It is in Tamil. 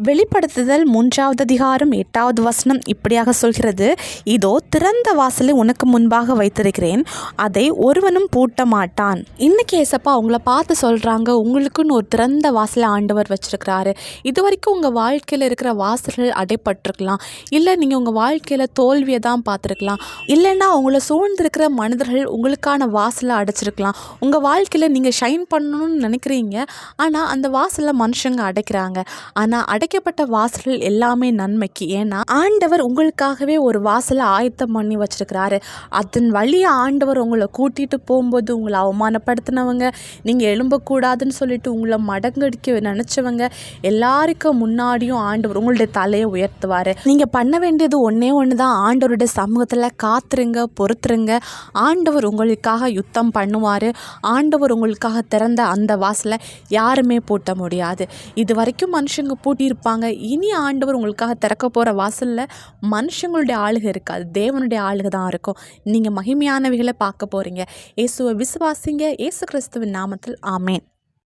வெளிப்படுத்துதல் 3வது அதிகாரம் 8வது வசனம் இப்படியாக சொல்கிறது, இதோ திறந்த வாசலை உனக்கு முன்பாக வைத்திருக்கிறேன், அதை ஒருவனும் பூட்ட மாட்டான். இன்னைக்கு ஏசப்பா உங்களை பார்த்து சொல்கிறாங்க, உங்களுக்குன்னு ஒரு திறந்த வாசலை ஆண்டவர் வச்சிருக்கிறாரு. இது வரைக்கும் உங்கள் வாழ்க்கையில் இருக்கிற வாசல்கள் அடைப்பட்டிருக்கலாம், இல்லை நீங்கள் உங்கள் வாழ்க்கையில் தோல்வியை தான் பார்த்துருக்கலாம், இல்லைன்னா உங்களை சூழ்ந்திருக்கிற மனிதர்கள் உங்களுக்கான வாசலை அடைச்சிருக்கலாம். உங்கள் வாழ்க்கையில் நீங்கள் ஷைன் பண்ணணும்னு நினைக்கிறீங்க, ஆனால் அந்த வாசலை மனுஷங்க அடைக்கிறாங்க. ஆனால் அடைக்கப்பட்ட வாசல்கள் எல்லாமே நன்மைக்கு. ஏன்னா ஆண்டவர் உங்களுக்காகவே ஒரு வாசலை ஆயத்தம் பண்ணி வச்சிருக்கிறாரு. அதன் வழியை ஆண்டவர் உங்களை கூட்டிகிட்டு போகும்போது உங்களை அவமானப்படுத்தினவங்க, நீங்கள் எழும்பக்கூடாதுன்னு சொல்லிட்டு உங்களை மடங்கடிக்க நினச்சவங்க எல்லாருக்கும் முன்னாடியும் ஆண்டவர் உங்களுடைய தலையை உயர்த்துவார். நீங்கள் பண்ண வேண்டியது ஒன்றே ஒன்று தான், ஆண்டவருடைய சமூகத்தில் காத்துருங்க, பொறுத்துருங்க. ஆண்டவர் உங்களுக்காக யுத்தம் பண்ணுவார். ஆண்டவர் உங்களுக்காக திறந்த அந்த வாசலை யாருமே பூட்ட முடியாது. இது வரைக்கும் மனுஷங்க பூட்டியிருப்பாங்க, இனி ஆண்டவர் உங்களுக்காக திறக்க போகிற வாசலில் மனுஷங்களுடைய ஆளுகை இருக்காது, தேவனுடைய ஆளுகை தான் இருக்கும். நீங்கள் மகிமையானவைகளை பார்க்க போகிறீங்க. இயேசுவை விசுவாசிங்க. இயேசு கிறிஸ்துவின் நாமத்தில் ஆமேன்.